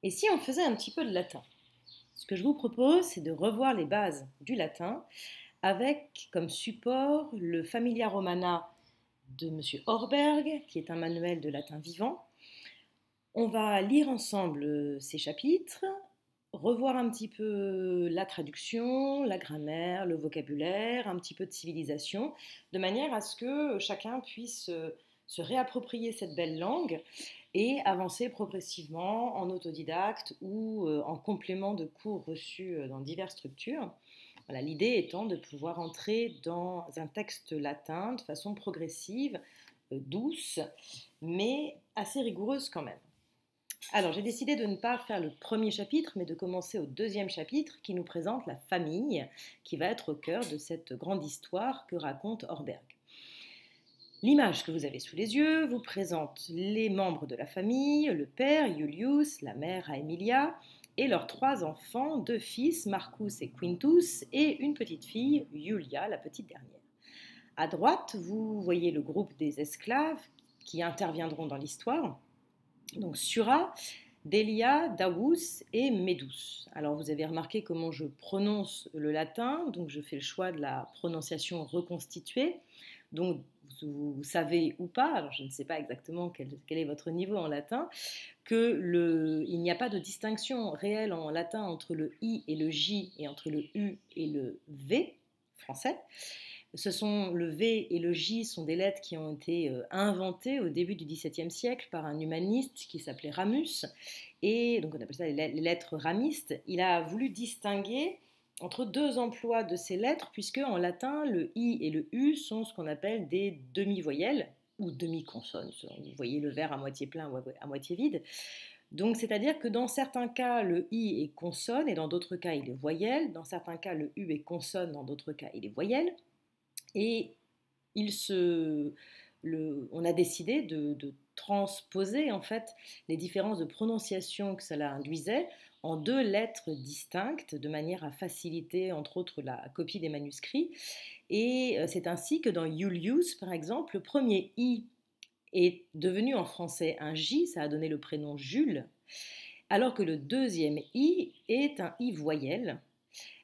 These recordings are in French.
Et si on faisait un petit peu de latin? Ce que je vous propose, c'est de revoir les bases du latin avec comme support le Familia Romana de Monsieur Horberg, qui est un manuel de latin vivant. On va lire ensemble ces chapitres, revoir un petit peu la traduction, la grammaire, le vocabulaire, un petit peu de civilisation, de manière à ce que chacun puisse se réapproprier cette belle langue et avancer progressivement en autodidacte ou en complément de cours reçus dans diverses structures. Voilà, l'idée étant de pouvoir entrer dans un texte latin de façon progressive, douce, mais assez rigoureuse quand même. Alors, j'ai décidé de ne pas faire le premier chapitre, mais de commencer au deuxième chapitre qui nous présente la famille, qui va être au cœur de cette grande histoire que raconte Horberg. L'image que vous avez sous les yeux vous présente les membres de la famille, le père Iulius, la mère Aemilia, et leurs trois enfants, deux fils, Marcus et Quintus, et une petite fille, Iulia, la petite dernière. À droite, vous voyez le groupe des esclaves qui interviendront dans l'histoire. Donc Sura, Delia, Davus et Medus. Alors vous avez remarqué comment je prononce le latin, donc je fais le choix de la prononciation reconstituée. Donc vous savez ou pas, alors je ne sais pas exactement quel est votre niveau en latin, il n'y a pas de distinction réelle en latin entre le I et le J et entre le U et le V français. Le V et le J sont des lettres qui ont été inventées au début du XVIIe siècle par un humaniste qui s'appelait Ramus. Et donc on appelle ça les lettres ramistes. Il a voulu distinguer entre deux emplois de ces lettres, puisque en latin, le I et le U sont ce qu'on appelle des demi-voyelles ou demi-consonnes. Vous voyez le verre à moitié plein ou à moitié vide. Donc, c'est-à-dire que dans certains cas, le I est consonne et dans d'autres cas, il est voyelle. Dans certains cas, le U est consonne, dans d'autres cas, il est voyelle. Et on a décidé de transposer en fait les différences de prononciation que cela induisait en deux lettres distinctes de manière à faciliter entre autres la copie des manuscrits. Et c'est ainsi que dans Iulius, par exemple, le premier I est devenu en français un J, ça a donné le prénom Jules, alors que le deuxième I est un I voyelle.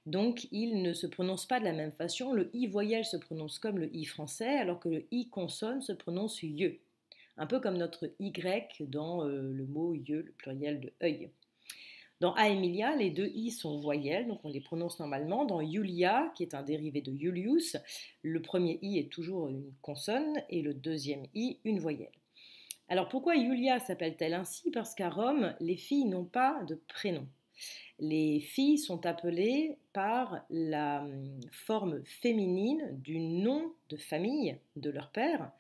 Donc, il ne se prononce pas de la même façon. Le I voyelle se prononce comme le I français, alors que le I consonne se prononce YE. Un peu comme notre Y dans le mot YE, le pluriel de œil. Dans Aemilia, les deux I sont voyelles, donc on les prononce normalement. Dans Iulia, qui est un dérivé de Iulius, le premier I est toujours une consonne et le deuxième I une voyelle. Alors pourquoi Iulia s'appelle-t-elle ainsi? Parce qu'à Rome, les filles n'ont pas de prénom. Les filles sont appelées par la forme féminine du nom de famille de leur père.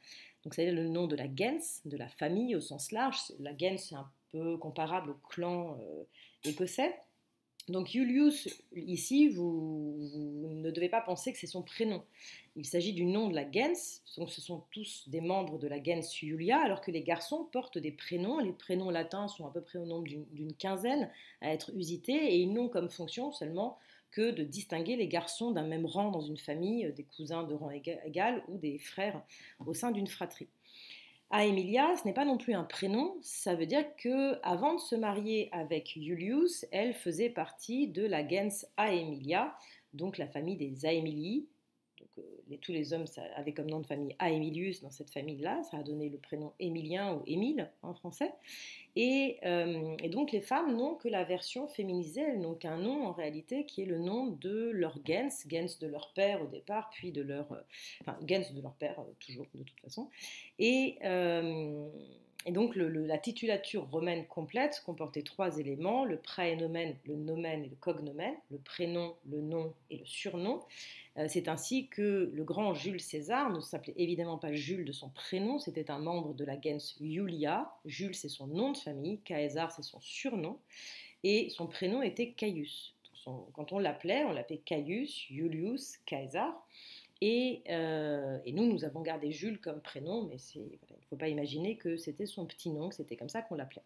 Donc c'est le nom de la gens, de la famille au sens large. La gens, c'est un peu comparable au clan écossais. Donc Julius, ici, vous ne devez pas penser que c'est son prénom. Il s'agit du nom de la gens, donc ce sont tous des membres de la gens Julia, alors que les garçons portent des prénoms. Les prénoms latins sont à peu près au nombre d'une quinzaine à être usités, et ils n'ont comme fonction seulement que de distinguer les garçons d'un même rang dans une famille, des cousins de rang égal ou des frères au sein d'une fratrie. Aemilia, ce n'est pas non plus un prénom, ça veut dire que avant de se marier avec Julius, elle faisait partie de la gens Aemilia, donc la famille des Aemilii. Donc, tous les hommes avaient comme nom de famille Aemilius dans cette famille-là, ça a donné le prénom Émilien ou Émile en français. Et donc les femmes n'ont que la version féminisée, elles n'ont qu'un nom en réalité qui est le nom de leur gens de leur père au départ, puis de leur... enfin, gens de leur père toujours de toute façon. Et, euh, et donc la titulature romaine complète comportait trois éléments, le praenomen, le nomen et le cognomen, le prénom, le nom et le surnom. C'est ainsi que le grand Jules César ne s'appelait évidemment pas Jules de son prénom, c'était un membre de la gens Iulia. Jules, c'est son nom de famille, Caesar, c'est son surnom, et son prénom était Caius. Quand on l'appelait Caius, Iulius, Caesar. Et nous avons gardé Jules comme prénom, mais il ne faut pas imaginer que c'était son petit nom, que c'était comme ça qu'on l'appelait.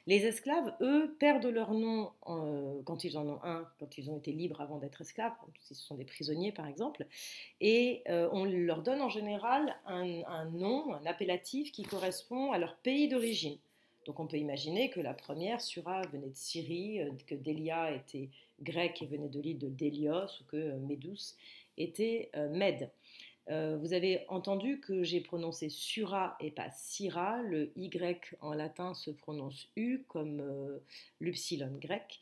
Les esclaves, eux, perdent leur nom quand ils en ont un, quand ils ont été libres avant d'être esclaves, si ce sont des prisonniers par exemple, et on leur donne en général un nom, un appellatif qui correspond à leur pays d'origine. Donc on peut imaginer que la première, Sura, venait de Syrie, que Délia était grec et venait de l'île de Délios, ou que Médus était Mède. Vous avez entendu que j'ai prononcé Sura et pas Syrah. Le Y en latin se prononce U comme l'upsilon grec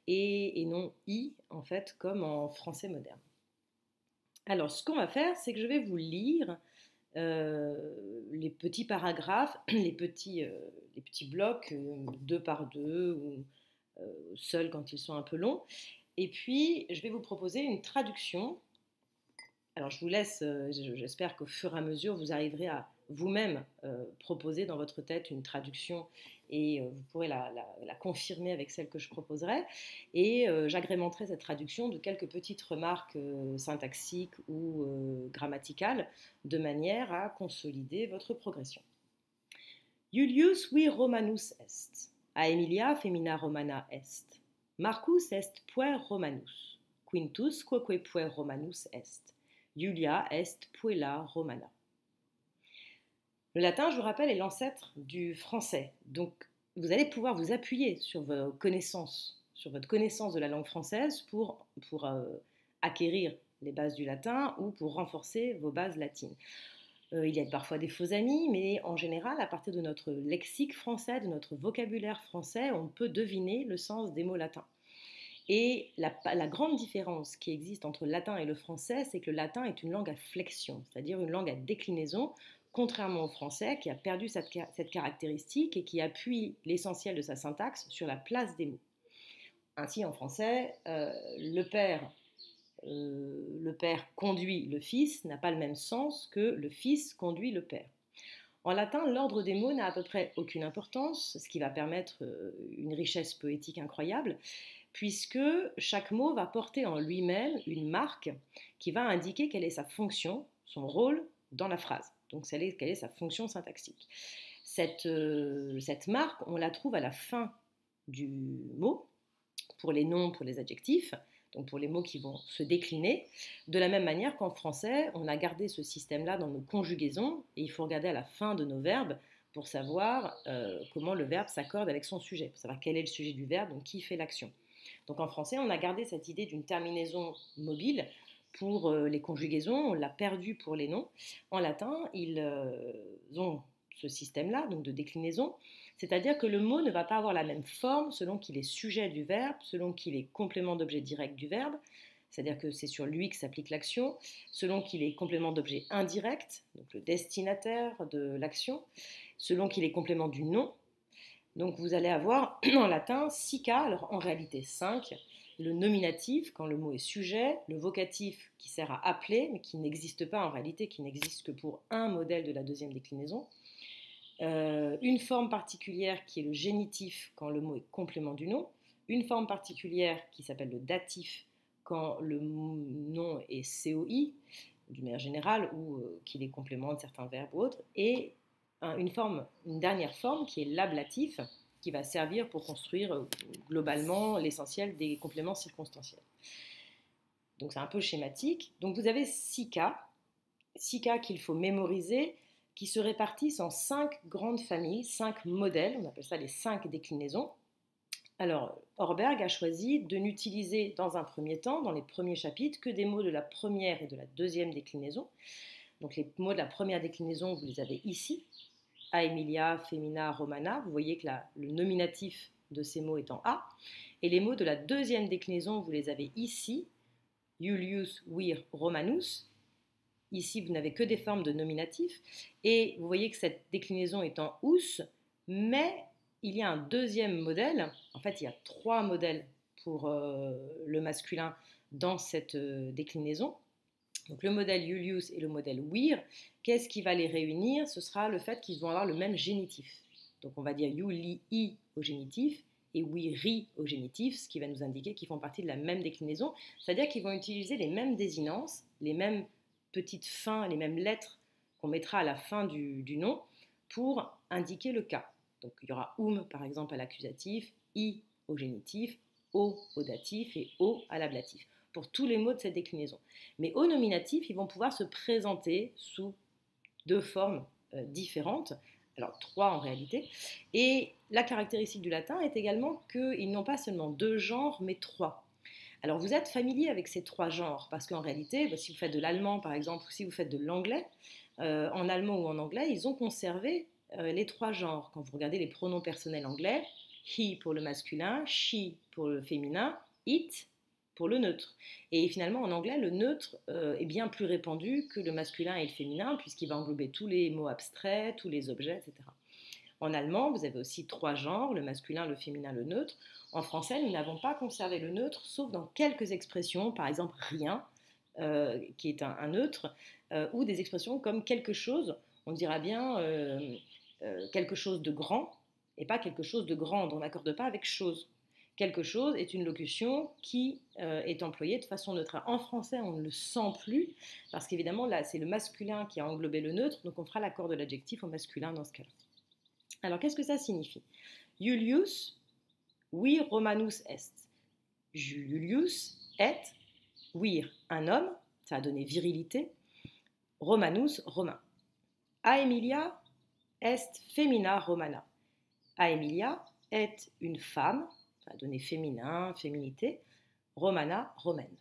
et non I en fait comme en français moderne. Alors ce qu'on va faire, c'est que je vais vous lire les petits paragraphes, les petits blocs, deux par deux ou seuls quand ils sont un peu longs. Et puis, je vais vous proposer une traduction. Alors, je vous laisse, j'espère qu'au fur et à mesure, vous arriverez à vous-même proposer dans votre tête une traduction et vous pourrez la confirmer avec celle que je proposerai. Et j'agrémenterai cette traduction de quelques petites remarques syntaxiques ou grammaticales de manière à consolider votre progression. Julius vi Romanus est, Aemilia femina Romana est, Marcus est puer Romanus, Quintus quoque puer Romanus est, Julia est puella Romana. Le latin, je vous rappelle, est l'ancêtre du français. Donc, vous allez pouvoir vous appuyer sur vos connaissances, sur votre connaissance de la langue française pour acquérir les bases du latin ou pour renforcer vos bases latines. Il y a parfois des faux amis, mais en général, à partir de notre lexique français, de notre vocabulaire français, on peut deviner le sens des mots latins. Et la grande différence qui existe entre le latin et le français, c'est que le latin est une langue à flexion, c'est-à-dire une langue à déclinaison, contrairement au français qui a perdu cette caractéristique et qui appuie l'essentiel de sa syntaxe sur la place des mots. Ainsi, en français, le père conduit le fils n'a pas le même sens que le fils conduit le père. En latin, l'ordre des mots n'a à peu près aucune importance, ce qui va permettre une richesse poétique incroyable, puisque chaque mot va porter en lui-même une marque qui va indiquer quelle est sa fonction, son rôle dans la phrase. Donc, quelle est sa fonction syntaxique. Cette marque, on la trouve à la fin du mot, pour les noms, pour les adjectifs, donc pour les mots qui vont se décliner, de la même manière qu'en français, on a gardé ce système-là dans nos conjugaisons, et il faut regarder à la fin de nos verbes pour savoir comment le verbe s'accorde avec son sujet, pour savoir quel est le sujet du verbe, donc qui fait l'action. Donc en français, on a gardé cette idée d'une terminaison mobile pour les conjugaisons, on l'a perdu pour les noms. En latin, ils ont ce système-là, donc de déclinaison, c'est-à-dire que le mot ne va pas avoir la même forme selon qu'il est sujet du verbe, selon qu'il est complément d'objet direct du verbe, c'est-à-dire que c'est sur lui que s'applique l'action, selon qu'il est complément d'objet indirect, donc le destinataire de l'action, selon qu'il est complément du nom. Donc vous allez avoir en latin 6 cas, alors en réalité 5, le nominatif quand le mot est sujet, le vocatif qui sert à appeler mais qui n'existe pas en réalité, qui n'existe que pour un modèle de la deuxième déclinaison, une forme particulière qui est le génitif quand le mot est complément du nom, une forme particulière qui s'appelle le datif quand le nom est COI, d'une manière générale, ou qu'il est complément de certains verbes ou autres, et une dernière forme qui est l'ablatif, qui va servir pour construire globalement l'essentiel des compléments circonstanciels. Donc c'est un peu schématique. Donc vous avez 6 cas qu'il faut mémoriser, qui se répartissent en 5 grandes familles, 5 modèles, on appelle ça les 5 déclinaisons. Alors, Orberg a choisi de n'utiliser dans un premier temps, dans les premiers chapitres, que des mots de la première et de la deuxième déclinaison. Donc les mots de la première déclinaison, vous les avez ici, Aemilia, Femina, Romana. Vous voyez que le nominatif de ces mots est en A. Et les mots de la deuxième déclinaison, vous les avez ici, Julius vir Romanus. Ici, vous n'avez que des formes de nominatif. Et vous voyez que cette déclinaison est en us, mais il y a un deuxième modèle. En fait, il y a 3 modèles pour le masculin dans cette déclinaison. Donc le modèle Julius et le modèle wir, qu'est-ce qui va les réunir? Ce sera le fait qu'ils vont avoir le même génitif. Donc on va dire Julii au génitif et wiri au génitif, ce qui va nous indiquer qu'ils font partie de la même déclinaison, c'est-à-dire qu'ils vont utiliser les mêmes désinences, les mêmes petites fins, les mêmes lettres qu'on mettra à la fin du nom pour indiquer le cas. Donc il y aura par exemple à l'accusatif, i au génitif, au datif et au à l'ablatif, pour tous les mots de cette déclinaison. Mais au nominatif, ils vont pouvoir se présenter sous 2 formes différentes. alors 3 en réalité. Et la caractéristique du latin est également qu'ils n'ont pas seulement 2 genres, mais 3. Alors vous êtes familier avec ces 3 genres, parce qu'en réalité, si vous faites de l'allemand par exemple, ou si vous faites de l'anglais, en allemand ou en anglais, ils ont conservé les 3 genres. Quand vous regardez les pronoms personnels anglais, he pour le masculin, she pour le féminin, it pour le neutre. Et finalement, en anglais, le neutre est bien plus répandu que le masculin et le féminin, puisqu'il va englober tous les mots abstraits, tous les objets, etc. En allemand, vous avez aussi 3 genres, le masculin, le féminin, le neutre. En français, nous n'avons pas conservé le neutre, sauf dans quelques expressions, par exemple rien, qui est un neutre, ou des expressions comme quelque chose, on dira bien quelque chose de grand, et pas quelque chose de grande, on n'accorde pas avec chose. Quelque chose est une locution qui est employée de façon neutre. En français, on ne le sent plus, parce qu'évidemment, là, c'est le masculin qui a englobé le neutre, donc on fera l'accord de l'adjectif au masculin dans ce cas-là. Alors, qu'est-ce que ça signifie? Julius, vir Romanus est. Julius est, vir, un homme, ça a donné virilité, Romanus, romain. Aemilia est femina romana. Aemilia est une femme, ça a donné féminin, féminité, romana, romaine.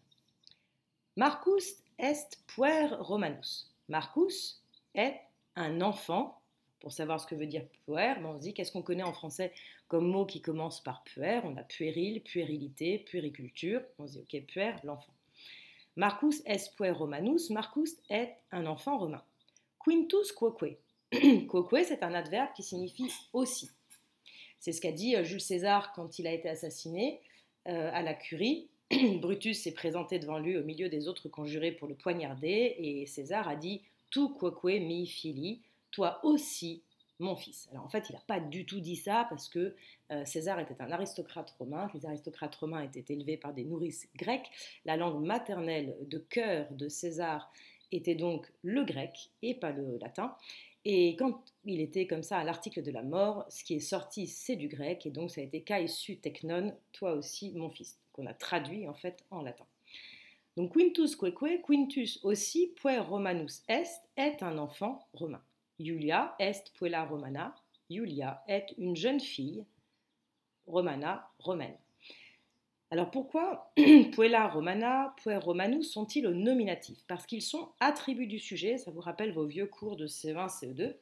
Marcus est puer romanus. Marcus est un enfant. Pour savoir ce que veut dire puer, on se dit qu'est-ce qu'on connaît en français comme mot qui commence par puer. On a puéril, puérilité, puériculture. On se dit ok, puer, l'enfant. Marcus est puer romanus. Marcus est un enfant romain. Quintus quoque. Quoque, c'est un adverbe qui signifie aussi. C'est ce qu'a dit Jules César quand il a été assassiné à la Curie. Brutus s'est présenté devant lui au milieu des autres conjurés pour le poignarder et César a dit « Tu quoque mi fili », toi aussi mon fils. Alors en fait, il n'a pas du tout dit ça parce que César était un aristocrate romain, que les aristocrates romains étaient élevés par des nourrices grecques. La langue maternelle de cœur de César était donc le grec et pas le latin. Et quand il était comme ça à l'article de la mort, ce qui est sorti, c'est du grec, et donc ça a été kai su teknon, toi aussi mon fils, qu'on a traduit en fait en latin. Donc Quintus quoque, Quintus aussi, puer romanus est un enfant romain. Julia est puella romana, Julia est une jeune fille, romana, romaine. Alors pourquoi puella romana, puer romanus sont-ils au nominatif? Parce qu'ils sont attributs du sujet, ça vous rappelle vos vieux cours de CE1, CE2,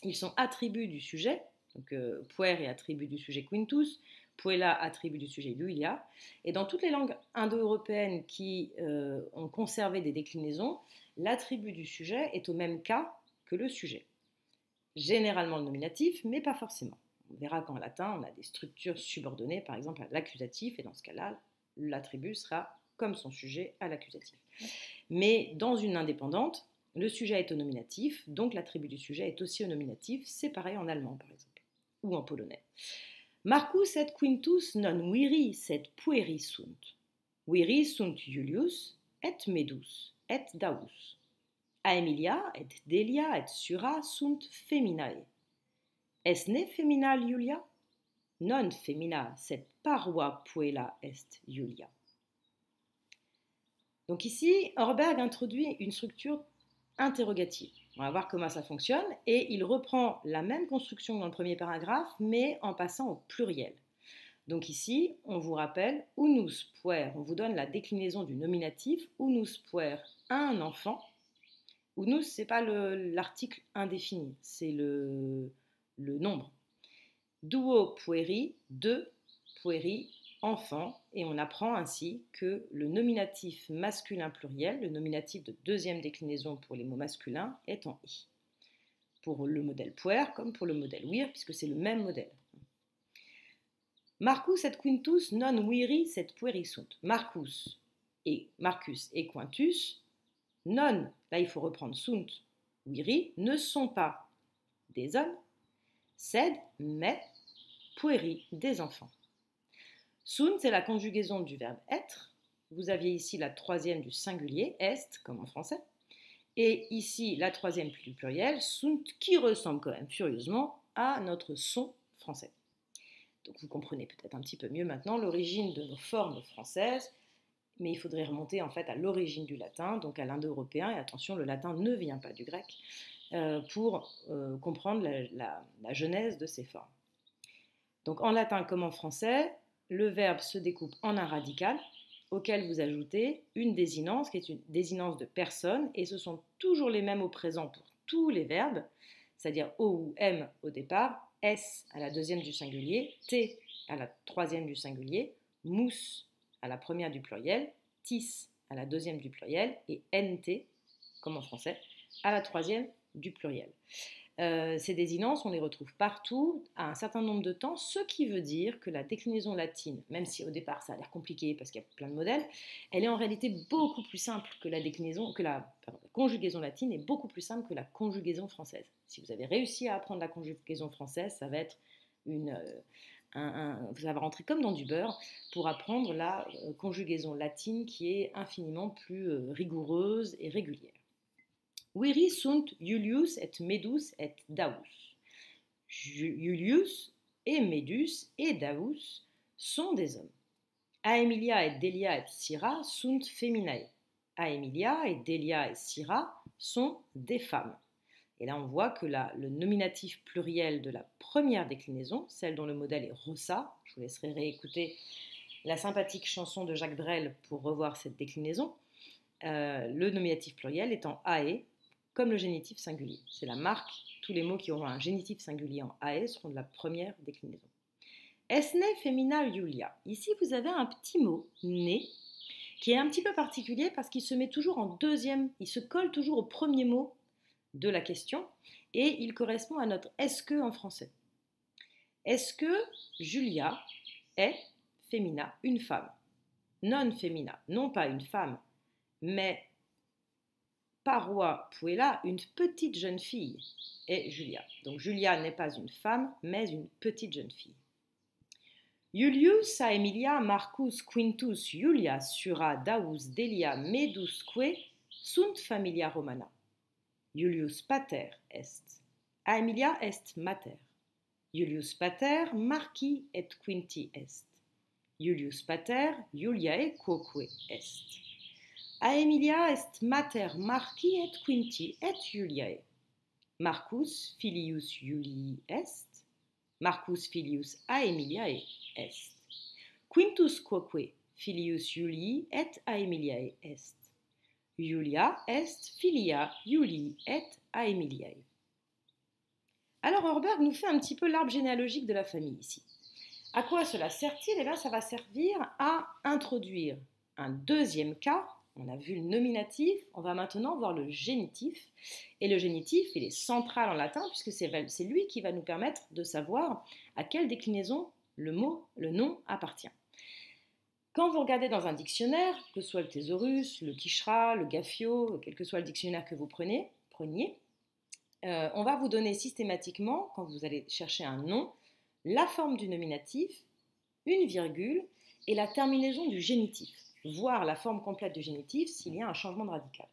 ils sont attributs du sujet, donc puer est attribut du sujet quintus, puella attribut du sujet Julia, et dans toutes les langues indo-européennes qui ont conservé des déclinaisons, l'attribut du sujet est au même cas que le sujet. Généralement le nominatif, mais pas forcément. On verra qu'en latin, on a des structures subordonnées, par exemple à l'accusatif, et dans ce cas-là, l'attribut sera comme son sujet à l'accusatif. Mais dans une indépendante, le sujet est au nominatif, donc l'attribut du sujet est aussi au nominatif. C'est pareil en allemand, par exemple, ou en polonais. Marcus et Quintus non viri sed pueri sunt. Viri sunt Julius et Medus et Daus. Aemilia et Delia et Sura sunt feminae. Esne femina Julia? Non femina, sed parva puella est Julia. Donc ici, Orberg introduit une structure interrogative. On va voir comment ça fonctionne et il reprend la même construction que dans le premier paragraphe, mais en passant au pluriel. Donc ici, on vous rappelle unus puer, on vous donne la déclinaison du nominatif, unus puer, un enfant. Unus, ce n'est pas l'article indéfini, c'est le nombre. Duo pueri, deux, pueri, enfant, et on apprend ainsi que le nominatif masculin pluriel, le nominatif de deuxième déclinaison pour les mots masculins, est en i. Pour le modèle puer comme pour le modèle vir, puisque c'est le même modèle. Marcus et Quintus non viri sed pueri sunt. Marcus et Quintus non, là il faut reprendre sunt, viri, ne sont pas des hommes, sed, mais, pueri, des enfants. Sunt, c'est la conjugaison du verbe être. Vous aviez ici la troisième du singulier, est, comme en français. Et ici, la troisième du pluriel, sunt, qui ressemble quand même furieusement à notre son français. Donc vous comprenez peut-être un petit peu mieux maintenant l'origine de nos formes françaises, mais il faudrait remonter en fait à l'origine du latin, donc à l'indo-européen, et attention, le latin ne vient pas du grec. pour comprendre la genèse de ces formes. Donc en latin comme en français, le verbe se découpe en un radical auquel vous ajoutez une désinence qui est une désinence de personne, et ce sont toujours les mêmes au présent pour tous les verbes, c'est-à-dire O ou M au départ, S à la deuxième du singulier, T à la troisième du singulier, mous à la première du pluriel, tis à la deuxième du pluriel et nt, comme en français, à la troisième du pluriel. Ces désinences, on les retrouve partout à un certain nombre de temps, ce qui veut dire que la déclinaison latine, même si au départ ça a l'air compliqué parce qu'il y a plein de modèles, elle est en réalité beaucoup plus simple que la conjugaison latine est beaucoup plus simple que la conjugaison française. Si vous avez réussi à apprendre la conjugaison française, ça va être vous allez rentrer comme dans du beurre pour apprendre la conjugaison latine qui est infiniment plus rigoureuse et régulière. Viri sunt Julius et Medus et Davus. Julius et Medus et Davus sont des hommes. Aemilia et Delia et Syra sunt feminae. Aemilia et Delia et Syra sont des femmes. Et là, on voit que le nominatif pluriel de la première déclinaison, celle dont le modèle est Rossa, je vous laisserai réécouter la sympathique chanson de Jacques Brel pour revoir cette déclinaison, le nominatif pluriel est en ae, comme le génitif singulier. C'est la marque, tous les mots qui auront un génitif singulier en ae seront de la première déclinaison. Esne femina Julia. Ici, vous avez un petit mot, né, qui est un petit peu particulier parce qu'il se met toujours en deuxième, il se colle toujours au premier mot de la question et il correspond à notre est-ce que en français. Est-ce que Julia est femina, une femme? Non femina, non pas une femme, mais paroi puella, une petite jeune fille, est Julia. Donc Julia n'est pas une femme, mais une petite jeune fille. Julius Aemilia Marcus Quintus Julia Syra Davus Delia Medusque sunt familia Romana. Julius pater est. Aemilia est mater. Julius pater Marci et Quinti est. Julius pater Juliae quoque est. Aemilia est mater Marci et Quinti et Juliae. Marcus filius Julii est. Marcus filius Aemiliae est. Quintus quoque filius Julii et Aemiliae est. Julia est filia Julii et Aemiliae. Alors Orberg nous fait un petit peu l'arbre généalogique de la famille ici. À quoi cela sert-il? Eh bien, ça va servir à introduire un deuxième cas. On a vu le nominatif, on va maintenant voir le génitif. Et le génitif, il est central en latin puisque c'est lui qui va nous permettre de savoir à quelle déclinaison le nom appartient. Quand vous regardez dans un dictionnaire, que ce soit le Thésaurus, le Quichera, le Gaffio, quel que soit le dictionnaire que vous preniez, on va vous donner systématiquement, quand vous allez chercher un nom, la forme du nominatif, une virgule et la terminaison du génitif, voire la forme complète du génitif s'il y a un changement de radical.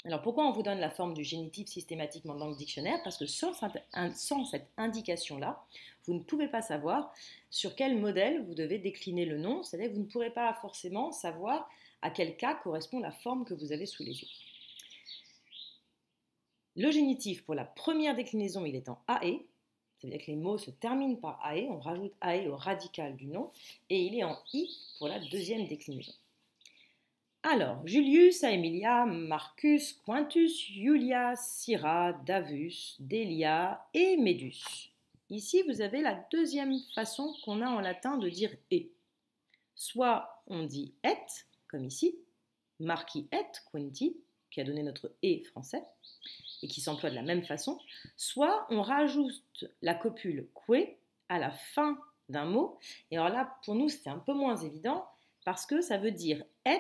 Alors pourquoi on vous donne la forme du génitif systématiquement dans le dictionnaire? Parce que sans cette indication-là, vous ne pouvez pas savoir sur quel modèle vous devez décliner le nom, c'est-à-dire que vous ne pourrez pas forcément savoir à quel cas correspond la forme que vous avez sous les yeux. Le génitif pour la première déclinaison, il est en AE, ça veut dire que les mots se terminent par AE, on rajoute AE au radical du nom, et il est en I pour la deuxième déclinaison. Alors, Julius, Aemilia, Marcus, Quintus, Julia, Syra, Davus, Delia et Medus. Ici, vous avez la deuxième façon qu'on a en latin de dire « et ». Soit on dit « et », comme ici, Marci et Quinti, qui a donné notre « et » français, et qui s'emploie de la même façon, soit on rajoute la copule « que » à la fin d'un mot. Et alors là, pour nous, c'est un peu moins évident, parce que ça veut dire « et »,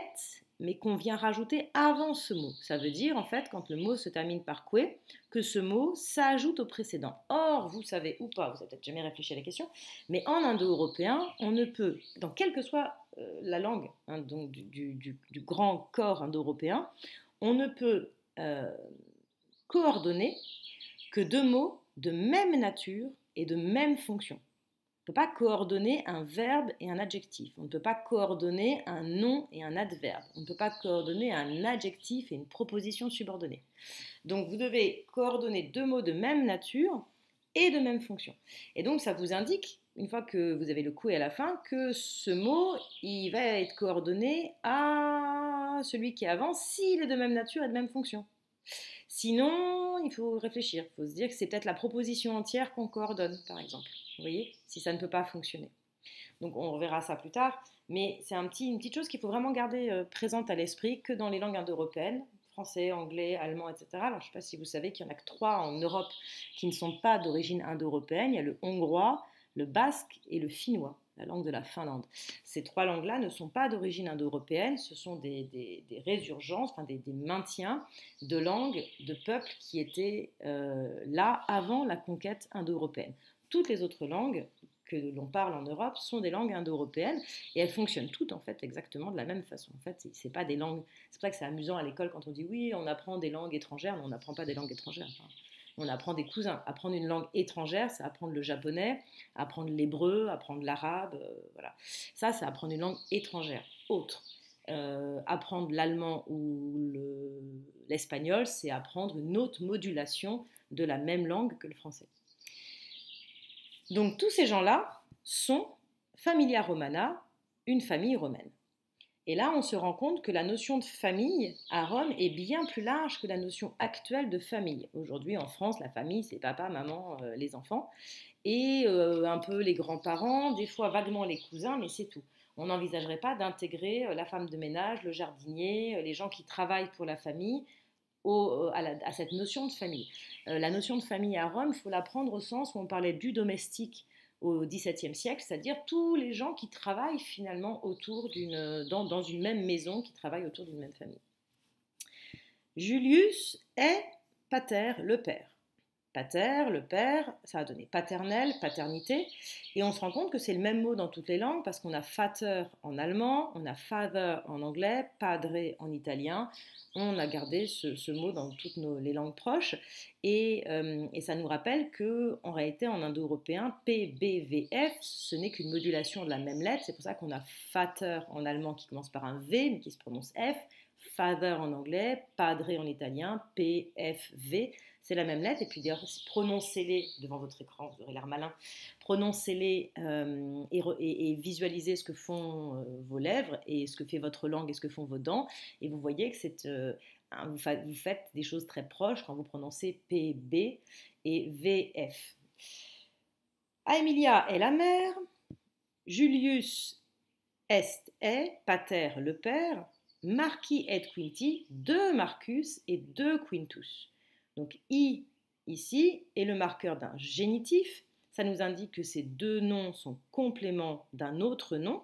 mais qu'on vient rajouter avant ce mot. Ça veut dire, en fait, quand le mot se termine par « que ce mot s'ajoute au précédent. Or, vous savez ou pas, vous n'avez peut-être jamais réfléchi à la question, mais en indo-européen, on ne peut, dans quelle que soit la langue donc du grand corps indo-européen, on ne peut coordonner que deux mots de même nature et de même fonction. peut pas coordonner un verbe et un adjectif. On ne peut pas coordonner un nom et un adverbe. On ne peut pas coordonner un adjectif et une proposition subordonnée. Donc vous devez coordonner deux mots de même nature et de même fonction. Et donc ça vous indique, une fois que vous avez le coup et à la fin, que ce mot, il va être coordonné à celui qui est avant s'il est de même nature et de même fonction. Sinon, il faut réfléchir. Il faut se dire que c'est peut-être la proposition entière qu'on coordonne, par exemple. Vous voyez, si ça ne peut pas fonctionner. Donc on reverra ça plus tard, mais c'est une petite chose qu'il faut vraiment garder présente à l'esprit, que dans les langues indo-européennes, français, anglais, allemand, etc. Alors je ne sais pas si vous savez qu'il y en a que 3 en Europe qui ne sont pas d'origine indo-européenne. Il y a le hongrois, le basque et le finnois, la langue de la Finlande. Ces 3 langues-là ne sont pas d'origine indo-européenne, ce sont des résurgences, enfin des maintiens de langues de peuples qui étaient là avant la conquête indo-européenne. Toutes les autres langues que l'on parle en Europe sont des langues indo-européennes et elles fonctionnent toutes en fait exactement de la même façon. En fait, c'est pas des langues. C'est pour ça que c'est amusant à l'école quand on dit oui, on apprend des langues étrangères, mais on n'apprend pas des langues étrangères. Enfin, on apprend des cousins. Apprendre une langue étrangère, c'est apprendre le japonais, apprendre l'hébreu, apprendre l'arabe, voilà. Ça, c'est apprendre une langue étrangère, autre. Apprendre l'allemand ou l'espagnol, c'est apprendre une autre modulation de la même langue que le français. Donc tous ces gens-là sont familia romana, une famille romaine. Et là, on se rend compte que la notion de famille à Rome est bien plus large que la notion actuelle de famille. Aujourd'hui, en France, la famille, c'est papa, maman, les enfants, et un peu les grands-parents, des fois vaguement les cousins, mais c'est tout. On n'envisagerait pas d'intégrer la femme de ménage, le jardinier, les gens qui travaillent pour la famille à cette notion de famille. La notion de famille à Rome, il faut la prendre au sens où on parlait du domestique au XVIIe siècle, c'est-à-dire tous les gens qui travaillent finalement dans une même maison, qui travaillent autour d'une même famille. Julius est pater, le père. Pater, le père, ça a donné paternel, paternité, et on se rend compte que c'est le même mot dans toutes les langues parce qu'on a vater en allemand, on a father en anglais, padre en italien, on a gardé ce mot dans toutes les langues proches, et ça nous rappelle qu'en réalité en indo-européen, P, B, V, F, ce n'est qu'une modulation de la même lettre, c'est pour ça qu'on a vater en allemand qui commence par un V mais qui se prononce F, father en anglais, padre en italien, P, F, V, c'est la même lettre, et puis d'ailleurs, prononcez-les devant votre écran, vous aurez l'air malin, prononcez-les et visualisez ce que font vos lèvres, et ce que fait votre langue, et ce que font vos dents, et vous voyez que vous faites des choses très proches quand vous prononcez P, B et V, F. Aemilia est la mère, Julius est pater le père, Marci et Quinti, deux Marcus et deux Quintus. Donc I ici est le marqueur d'un génitif, ça nous indique que ces deux noms sont compléments d'un autre nom,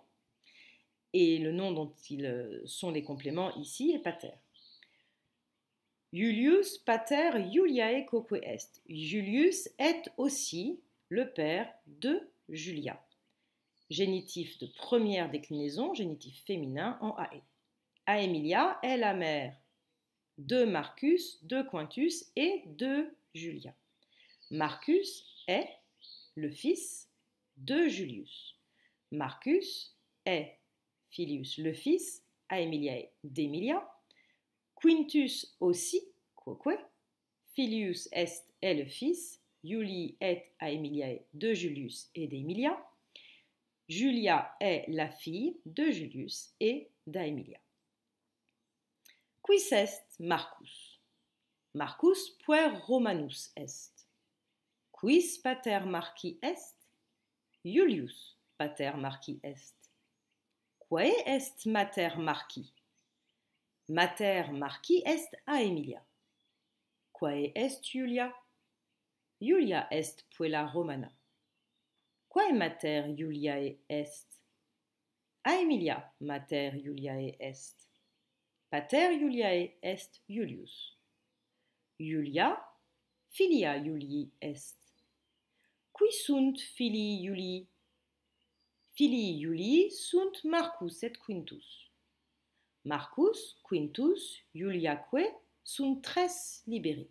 et le nom dont ils sont les compléments ici est pater. Julius pater Juliae quoque est. Julius est aussi le père de Julia. Génitif de première déclinaison, génitif féminin en AE. Aemilia est la mère de Marcus, de Quintus et de Julia. Marcus est le fils de Julius. Marcus est Filius, le fils Aemiliae d'Emilia. Quintus aussi, quoque, Filius est le fils, Iuli est Aemiliae de Julius et d'Emilia. Julia est la fille de Julius et d'Aemilia. Quis est Marcus? Marcus puer Romanus est. Quis pater Marci est? Julius pater Marci est. Quae est mater Marci? Mater Marci est Aemilia. Quae est Julia? Julia est puella Romana. Quae mater Juliae est? Aemilia mater Juliae est. Pater Juliae est Julius. Julia filia Julii est. Qui sunt filii Julii? Filii Julii sunt Marcus et Quintus. Marcus, Quintus, Juliaque sunt tres liberi.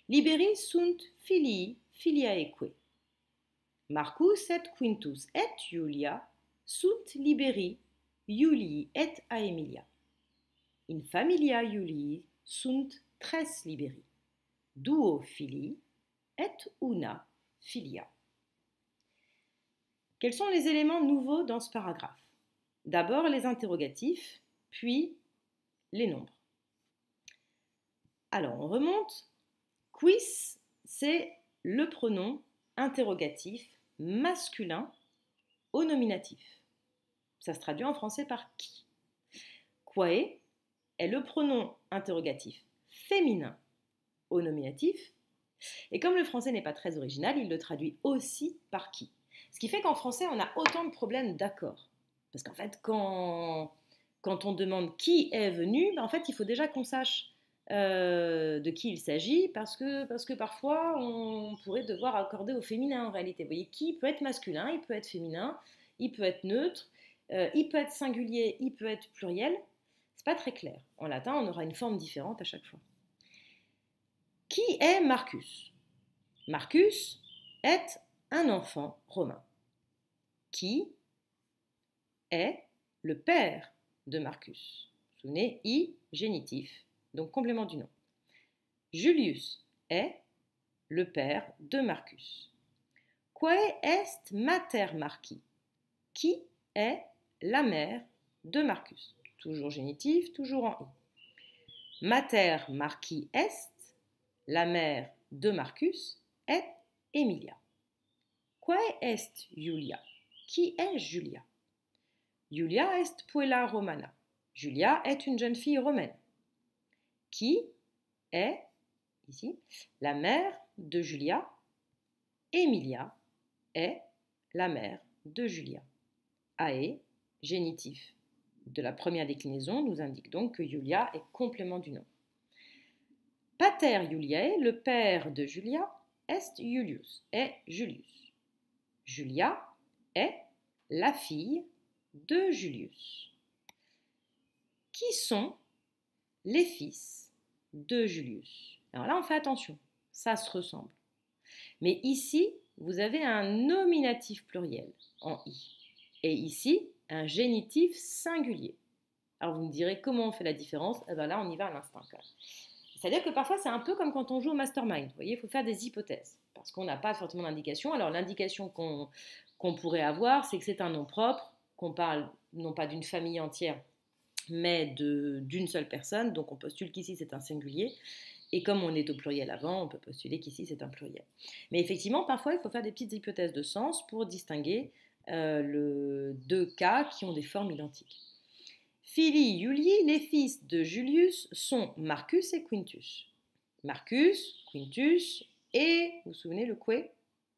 Liberi sunt filii filiaeque. Marcus et Quintus et Julia sunt liberi Julii et Aemilia. In familia Julii sunt tres liberi, duo filii et una filia. Quels sont les éléments nouveaux dans ce paragraphe? D'abord les interrogatifs, puis les nombres. Alors on remonte. Quis, c'est le pronom interrogatif masculin au nominatif. Ça se traduit en français par qui. Quae est le pronom interrogatif féminin au nominatif. Et comme le français n'est pas très original, il le traduit aussi par qui. Ce qui fait qu'en français, on a autant de problèmes d'accord. Parce qu'en fait, quand on demande qui est venu, en fait, il faut déjà qu'on sache de qui il s'agit, parce que parfois, on pourrait devoir accorder au féminin en réalité. Vous voyez, qui peut être masculin, il peut être féminin, il peut être neutre, il peut être singulier, il peut être pluriel. C'est pas très clair. En latin, on aura une forme différente à chaque fois. Qui est Marcus? Marcus est un enfant romain. Qui est le père de Marcus? Vous vous souvenez, I, génitif, donc complément du nom. Julius est le père de Marcus. Quae est mater Marci? Qui est la mère de Marcus? Toujours génitif, toujours en I. Mater Marci est, la mère de Marcus, est Emilia. Quae est Julia? Qui est Julia? Julia est puella romana. Julia est une jeune fille romaine. Qui est, ici, la mère de Julia? Emilia est la mère de Julia. Ae, génitif de la première déclinaison, nous indique donc que Julia est complément du nom. Pater Juliae, le père de Julia, est Julius, est Julius. Julia est la fille de Julius. Qui sont les fils de Julius? Alors là, on fait attention, ça se ressemble. Mais ici, vous avez un nominatif pluriel en I. Et ici, un génitif singulier. Alors vous me direz comment on fait la différence? Eh bien là, on y va à l'instant. C'est-à-dire que parfois, c'est un peu comme quand on joue au mastermind. Vous voyez, il faut faire des hypothèses. Parce qu'on n'a pas forcément d'indication. Alors l'indication qu'on pourrait avoir, c'est que c'est un nom propre, qu'on parle non pas d'une famille entière, mais d'une seule personne. Donc on postule qu'ici, c'est un singulier. Et comme on est au pluriel avant, on peut postuler qu'ici, c'est un pluriel. Mais effectivement, parfois, il faut faire des petites hypothèses de sens pour distinguer deux cas qui ont des formes identiques. Filii Julii, les fils de Julius sont Marcus et Quintus. Marcus, Quintus et, vous vous souvenez, le que,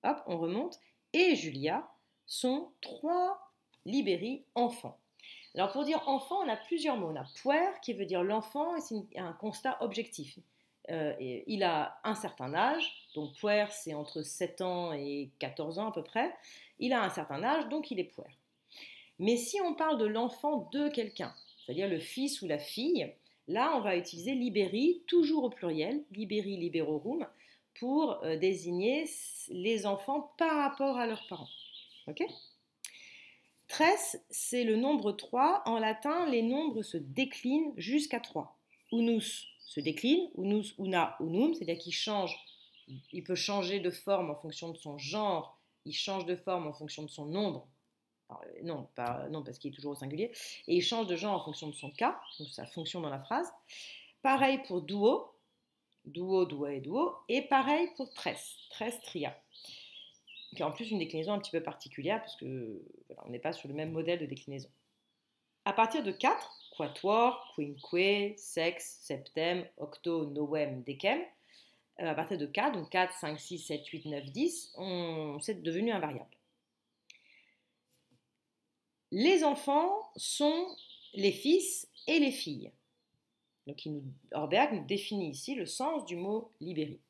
hop, on remonte, et Julia sont 3 liberi enfants. Alors pour dire enfant, on a plusieurs mots. On a puer qui veut dire l'enfant et c'est un constat objectif. Il a un certain âge, donc puer c'est entre 7 ans et 14 ans à peu près. Il a un certain âge, donc il est puer. Mais si on parle de l'enfant de quelqu'un, c'est-à-dire le fils ou la fille, là on va utiliser liberi, toujours au pluriel, liberi liberorum, pour désigner les enfants par rapport à leurs parents. Ok ? Tres, c'est le nombre 3. En latin, les nombres se déclinent jusqu'à 3. Unus se décline, unus, una, unum, c'est-à-dire qu'il change, il peut changer de forme en fonction de son genre, il change de forme en fonction de son nombre. Alors, non, parce qu'il est toujours au singulier. Et il change de genre en fonction de son cas, donc sa fonction dans la phrase. Pareil pour duo, duo, duo, duo. Et pareil pour tres, tres, tria. Qui est en plus une déclinaison un petit peu particulière, parce que voilà, on n'est pas sur le même modèle de déclinaison. À partir de 4, quatuor, quinque, sex, septem, octo, novem, decem, à partir de 4, donc 4, 5, 6, 7, 8, 9, 10, c'est devenu invariable. Les enfants sont les fils et les filles. Donc Orberg nous définit ici le sens du mot liberi.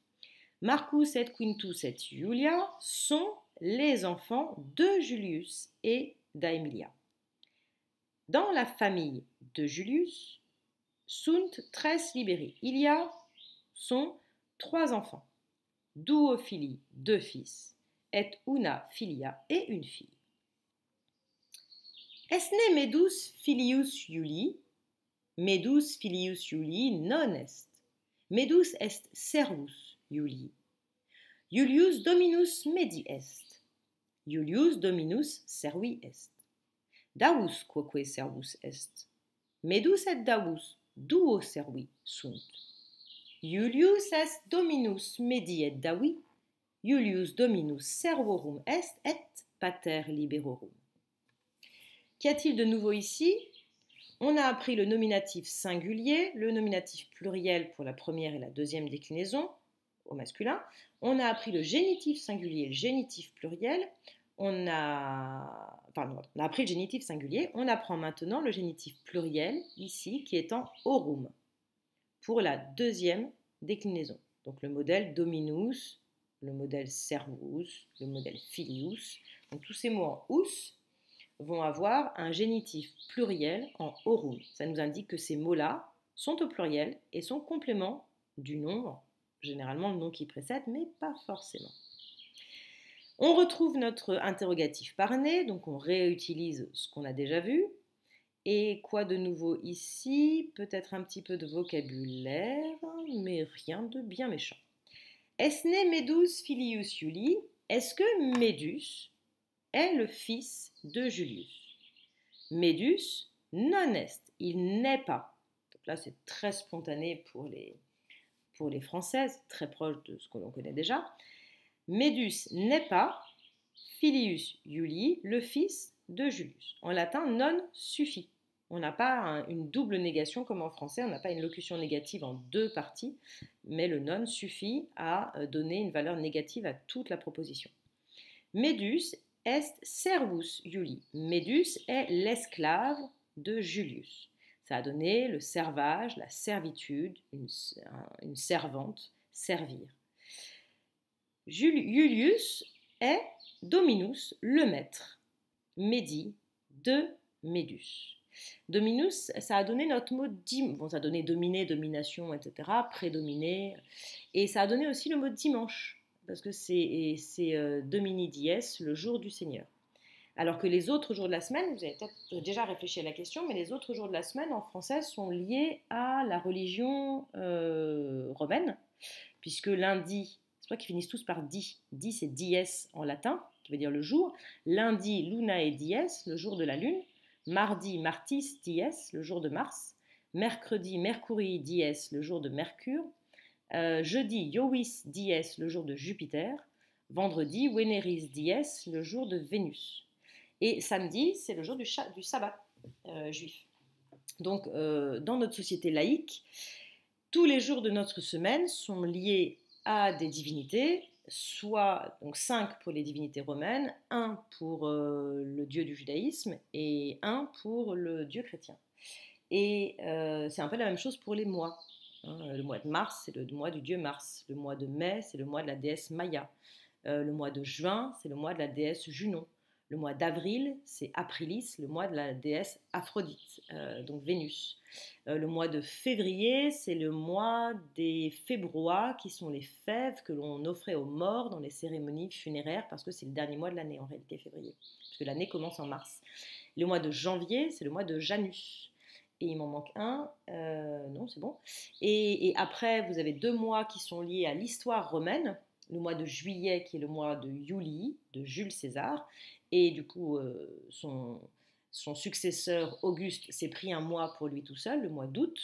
Marcus et Quintus et Julia sont les enfants de Julius et d'Aemilia. Dans la famille de Julius, sunt tres liberi. Sont 3 enfants. Duo filii, 2 fils. et una filia, et une fille. Esne medus filius Iuli, medus filius Iuli non est, medus est servus Iuli. Iulius dominus medi est, Iulius dominus servi est. Davus quoque servus est, medus et davus duo servi sunt. Iulius est dominus medi et davi, Iulius dominus servorum est et pater liberorum. Qu'y a-t-il de nouveau ici? On a appris le nominatif singulier, le nominatif pluriel pour la première et la deuxième déclinaison, au masculin. On a appris le génitif singulier et le génitif pluriel. On a appris le génitif singulier. On apprend maintenant le génitif pluriel, ici, qui est en aurum, pour la deuxième déclinaison. Donc le modèle dominus, le modèle servus, le modèle filius. Donc tous ces mots en ous vont avoir un génitif pluriel en aurum. Ça nous indique que ces mots-là sont au pluriel et sont compléments du nom, généralement le nom qui précède, mais pas forcément. On retrouve notre interrogatif par né, donc on réutilise ce qu'on a déjà vu. Et quoi de nouveau ici? Peut-être un petit peu de vocabulaire, mais rien de bien méchant. Esne medus filius Iuli, est-ce que Médus est le fils de Julius? Médus non est, il n'est pas. Donc là, c'est très spontané pour les Françaises, très proche de ce que l'on connaît déjà. Médus n'est pas filius Iuli, le fils de Julius. En latin, non suffit. On n'a pas une double négation comme en français, on n'a pas une locution négative en deux parties, mais le non suffit à donner une valeur négative à toute la proposition. Médus est servus Iuli. Médus est l'esclave de Julius. Ça a donné le servage, la servitude, une servante, servir. Iulius est dominus, le maître, Médi de Médus. Dominus, ça a donné notre mot ça a donné dominer, domination, etc., prédominer, et ça a donné aussi le mot dimanche, parce que c'est Domini Dies, le jour du Seigneur. Alors que les autres jours de la semaine, vous avez peut-être déjà réfléchi à la question, mais les autres jours de la semaine en français sont liés à la religion romaine, puisque lundi, c'est pas qu'ils finissent tous par di. Di, c'est dies en latin, qui veut dire le jour. Lundi, lunae dies, le jour de la lune. Mardi, martis dies, le jour de Mars. Mercredi, mercurii dies, le jour de Mercure. Jeudi, Iovis dies, le jour de Jupiter. Vendredi, Veneris dies, le jour de Vénus. Et samedi, c'est le jour du sabbat juif. Donc, dans notre société laïque, tous les jours de notre semaine sont liés à des divinités, soit donc 5 pour les divinités romaines, 1 pour le dieu du judaïsme et 1 pour le dieu chrétien. Et c'est un peu la même chose pour les mois. Le mois de mars, c'est le mois du dieu Mars. Le mois de mai, c'est le mois de la déesse Maya. Le mois de juin, c'est le mois de la déesse Junon. Le mois d'avril, c'est Aprilis, le mois de la déesse Aphrodite, donc Vénus. Le mois de février, c'est le mois des fébrois, qui sont les fèves que l'on offrait aux morts dans les cérémonies funéraires, parce que c'est le dernier mois de l'année en réalité, février, puisque l'année commence en mars. Le mois de janvier, c'est le mois de Janus. Et il m'en manque un, non c'est bon. Et après, vous avez 2 mois qui sont liés à l'histoire romaine, le mois de juillet qui est le mois de Iulie, de Jules César, et du coup son successeur Auguste s'est pris un mois pour lui tout seul, le mois d'août,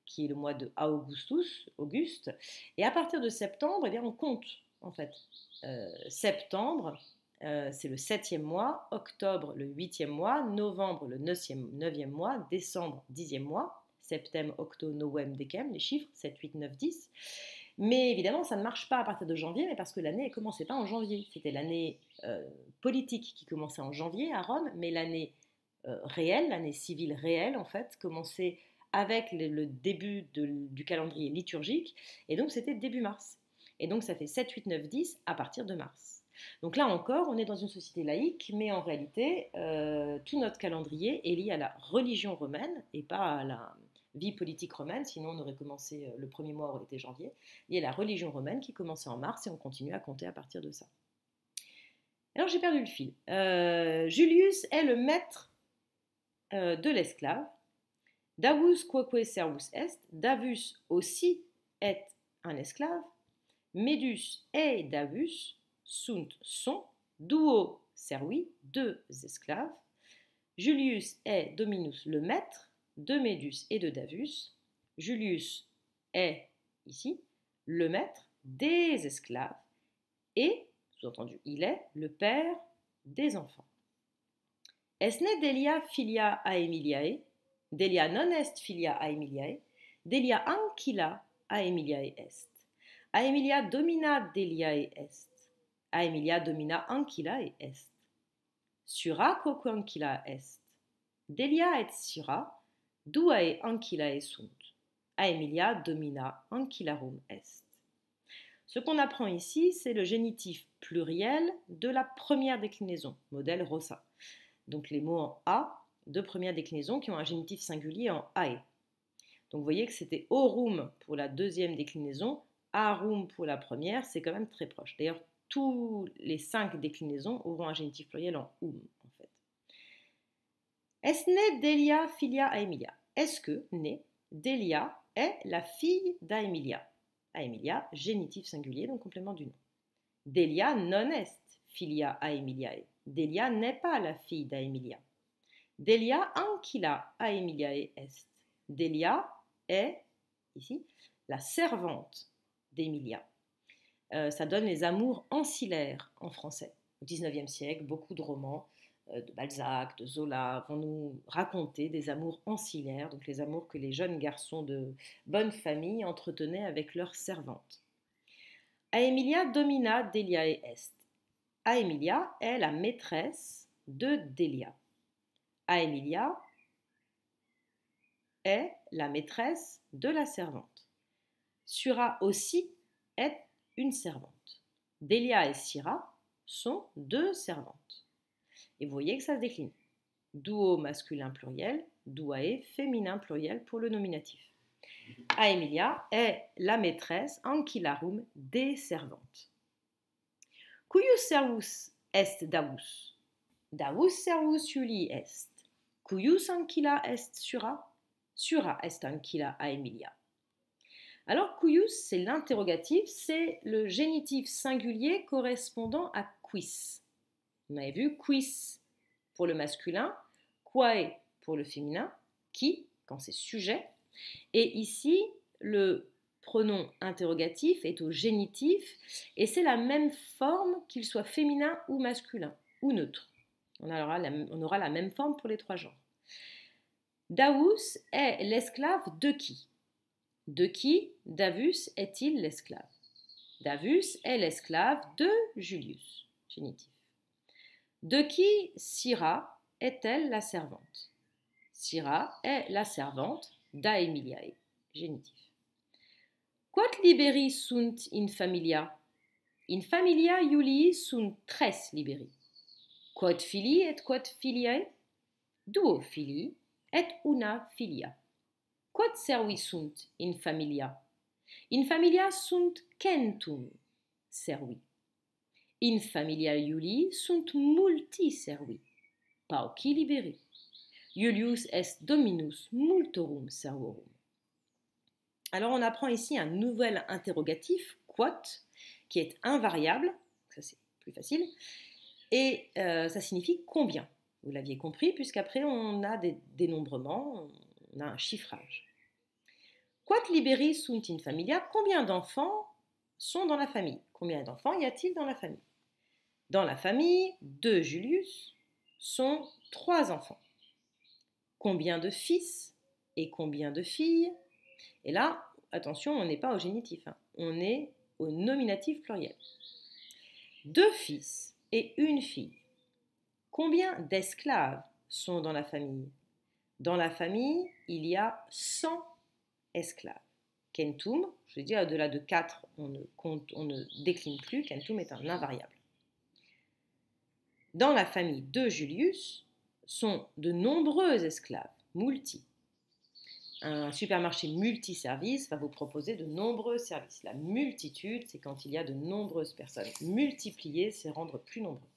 qui est le mois de Augustus, Auguste, et à partir de septembre, eh bien, on compte en fait. Septembre, c'est le 7e mois, octobre le 8e mois, novembre le 9e mois, décembre 10e mois, septem, octo, novem, décem, les chiffres, 7, 8, 9, 10. Mais évidemment, ça ne marche pas à partir de janvier, mais parce que l'année ne commençait pas en janvier. C'était l'année politique qui commençait en janvier à Rome, mais l'année réelle, l'année civile réelle, en fait, commençait avec le début du calendrier liturgique, et donc c'était début mars. Et donc ça fait 7, 8, 9, 10 à partir de mars. Donc là encore, on est dans une société laïque, mais en réalité, tout notre calendrier est lié à la religion romaine et pas à la vie politique romaine, sinon on aurait commencé, le premier mois aurait été janvier. Il y a la religion romaine qui commençait en mars et on continue à compter à partir de ça. Alors j'ai perdu le fil. Julius est le maître de l'esclave. Davus quoque servus est. Davus aussi est un esclave. Medus et Davus sont, duo servi, deux esclaves. Julius est Dominus le maître de Medus et de Davus. Julius est, ici, le maître des esclaves et, sous-entendu, il est le père des enfants. Esne delia filia Aemiliae, delia non est filia Aemiliae, delia ancilla Aemiliae est. Aemilia domina deliae est. Aemilia domina ancillae est. Sura quoque ancilla est. Delia et sura, duae ancillae sunt. Aemilia domina ancillarum est. Ce qu'on apprend ici, c'est le génitif pluriel de la première déclinaison, modèle Rossa. Donc les mots en A, de première déclinaison, qui ont un génitif singulier en ae. Donc vous voyez que c'était aurum pour la deuxième déclinaison, arum pour la première, c'est quand même très proche. D'ailleurs, tous les 5 déclinaisons auront un génitif pluriel en en fait. Esne delia filia Aemilia. Est-ce que, né, Delia est la fille d'Aemilia? Aemilia, génitif singulier, donc complément du nom. Delia non est filia Aemiliae. Delia n'est pas la fille d'Aemilia. Delia ancilla Aemiliae est. Delia est, ici, la servante d'Emilia. Ça donne les amours ancillaires en français. Au XIXe siècle, beaucoup de romans de Balzac, de Zola vont nous raconter des amours ancillaires, donc les amours que les jeunes garçons de bonne famille entretenaient avec leurs servantes. Aemilia domina Deliae est. Aemilia est la maîtresse de Delia. Aemilia est la maîtresse de la servante. Sura aussi est une servante. Delia et Sira sont 2 servantes. Et vous voyez que ça se décline. Duo masculin pluriel, duae féminin pluriel pour le nominatif. Aemilia est la maîtresse ancillarum des servantes. Cuius servus est Davus? Davus servus Julii est. Cuius ancilla est Sura? Sura est ancilla Aemilia. Alors, cuius, c'est l'interrogatif, c'est le génitif singulier correspondant à quis. On avait vu quis pour le masculin, quae pour le féminin, qui, quand c'est sujet. Et ici, le pronom interrogatif est au génitif et c'est la même forme qu'il soit féminin ou masculin ou neutre. On aura la même forme pour les 3 genres. Davus est l'esclave de qui? De qui Davus est-il l'esclave? Davus est l'esclave de Julius, génitif. De qui Sira est-elle la servante? Sira est la servante d'Aemiliae, génitif. Quod liberi sunt in familia? In familia Julii sunt 3 liberi. Quod filii et quod filiae? 2 filii et una filia. Quod servi sunt in familia? In familia sunt centum servi. In familia Julii sunt multi servi. Pauci liberi. Julius est dominus multorum servorum. Alors on apprend ici un nouvel interrogatif, quot, qui est invariable, ça c'est plus facile, et ça signifie combien. Vous l'aviez compris, puisqu'après on a des dénombrements, on a un chiffrage. Quod liberi sunt in familia? Combien d'enfants sont dans la famille? Combien d'enfants y a-t-il dans la famille? Dans la famille de Julius sont 3 enfants. Combien de fils et combien de filles? Et là, attention, on n'est pas au génitif, on est au nominatif pluriel. 2 fils et une fille. Combien d'esclaves sont dans la famille? Dans la famille, il y a 100 esclaves. Centum, je dis au-delà de 4, on ne décline plus, centum est un invariable. Dans la famille de Julius sont de nombreux esclaves, multi. Un supermarché multiservice va vous proposer de nombreux services. La multitude, c'est quand il y a de nombreuses personnes. Multiplier, c'est rendre plus nombreux.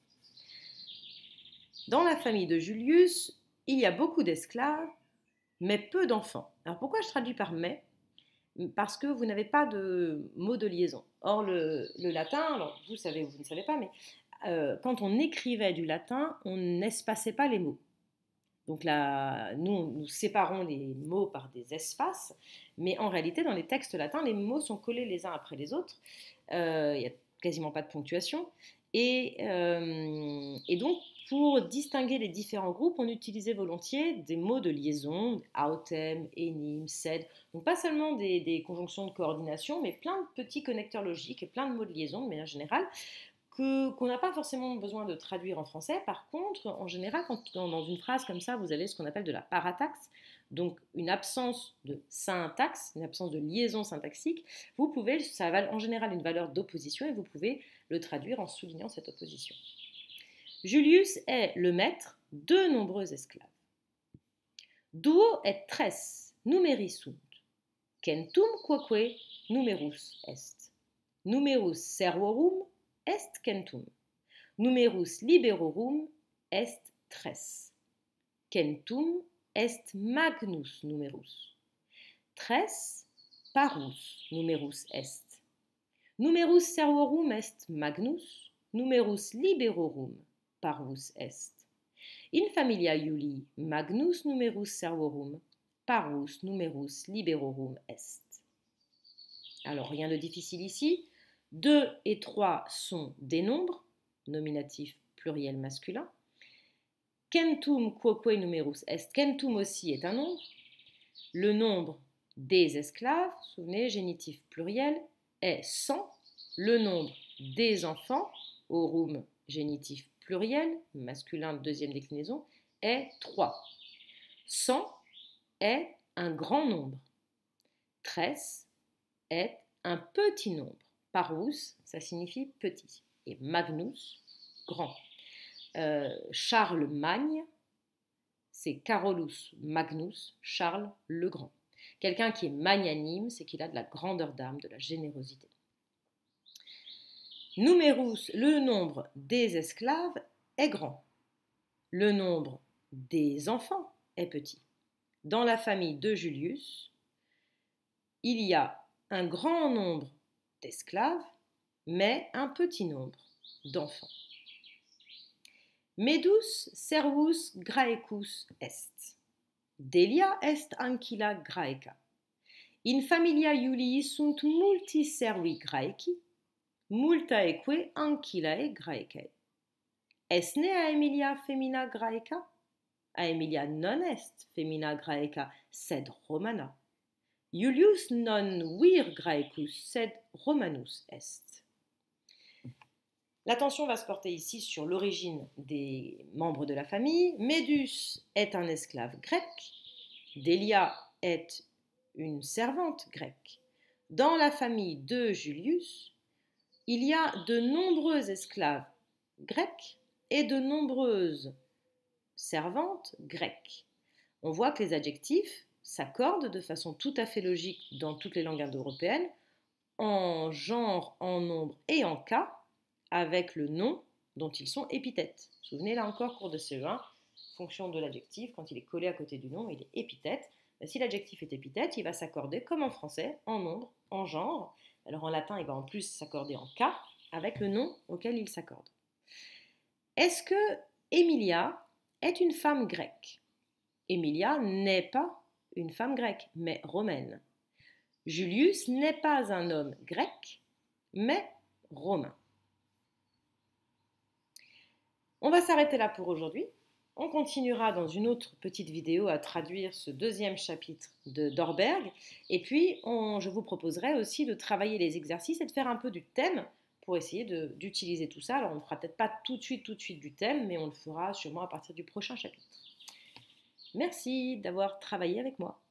Dans la famille de Julius, il y a beaucoup d'esclaves, mais peu d'enfants. Alors pourquoi je traduis par mais? Parce que vous n'avez pas de mot de liaison. Or, le latin, alors vous savez ou vous ne savez pas, mais quand on écrivait du latin, on n'espaçait pas les mots. Donc là, nous séparons les mots par des espaces, mais en réalité, dans les textes latins, les mots sont collés les uns après les autres. Il n'y a quasiment pas de ponctuation. Et donc, pour distinguer les différents groupes, on utilisait volontiers des mots de liaison, autem, enim, sed. Donc pas seulement des conjonctions de coordination, mais plein de petits connecteurs logiques et plein de mots de liaison de manière générale qu'on n'a pas forcément besoin de traduire en français. Par contre, en général, quand dans une phrase comme ça, vous avez ce qu'on appelle de la parataxe, donc une absence de syntaxe, une absence de liaison syntaxique, vous pouvez, ça a en général une valeur d'opposition et vous pouvez le traduire en soulignant cette opposition. Julius est le maître de nombreux esclaves. Duo et tres numeri sunt, centum quoque numerus est. Numerus servorum est centum. Numerus liberorum est tres. Centum est magnus numerus. Tres parus numerus est. Numerus servorum est magnus, numerus liberorum parvus est. In familia Iulii magnus numerus servorum, parvus numerus liberorum est. Alors rien de difficile ici. 2 et 3 sont des nombres, nominatif pluriel masculin. Centum quoque numerus est. Centum aussi est un nombre. Le nombre des esclaves, souvenez, génitif pluriel, est 100. Le nombre des enfants, aurum, génitif pluriel, masculin deuxième déclinaison, est 3. 100 est un grand nombre. 13 est un petit nombre. Parus, ça signifie petit. Et magnus, grand. Charlemagne, c'est Carolus Magnus, Charles le Grand. Quelqu'un qui est magnanime, c'est qu'il a de la grandeur d'âme, de la générosité. Numerus, le nombre des esclaves est grand. Le nombre des enfants est petit. Dans la famille de Julius, il y a un grand nombre d'esclaves, mais un petit nombre d'enfants. Medus servus Graecus est. Delia est ancilla Graeca. In familia Iulii sunt multi servi Graeci, multaeque ancillae Graecae. Esne Aemilia femina Graeca? Aemilia non est femina Graeca, sed Romana. Iulius non vir Graecus, sed Romanus est. L'attention va se porter ici sur l'origine des membres de la famille. Médus est un esclave grec. Délia est une servante grecque. Dans la famille de Julius, il y a de nombreux esclaves grecs et de nombreuses servantes grecques. On voit que les adjectifs s'accordent de façon tout à fait logique dans toutes les langues indo-européennes, en genre, en nombre et en cas, avec le nom dont ils sont épithètes. Souvenez là encore, cours de CE1, fonction de l'adjectif, quand il est collé à côté du nom, il est épithète. Si l'adjectif est épithète, il va s'accorder comme en français, en nombre, en genre. Alors en latin, il va en plus s'accorder en cas, avec le nom auquel il s'accorde. Est-ce que Emilia est une femme grecque? Emilia n'est pas une femme grecque, mais romaine. Julius n'est pas un homme grec, mais romain. On va s'arrêter là pour aujourd'hui. On continuera dans une autre petite vidéo à traduire ce deuxième chapitre de Dorberg. Et puis, je vous proposerai aussi de travailler les exercices et de faire un peu du thème pour essayer d'utiliser tout ça. Alors, on ne fera peut-être pas tout de suite du thème, mais on le fera sûrement à partir du prochain chapitre. Merci d'avoir travaillé avec moi.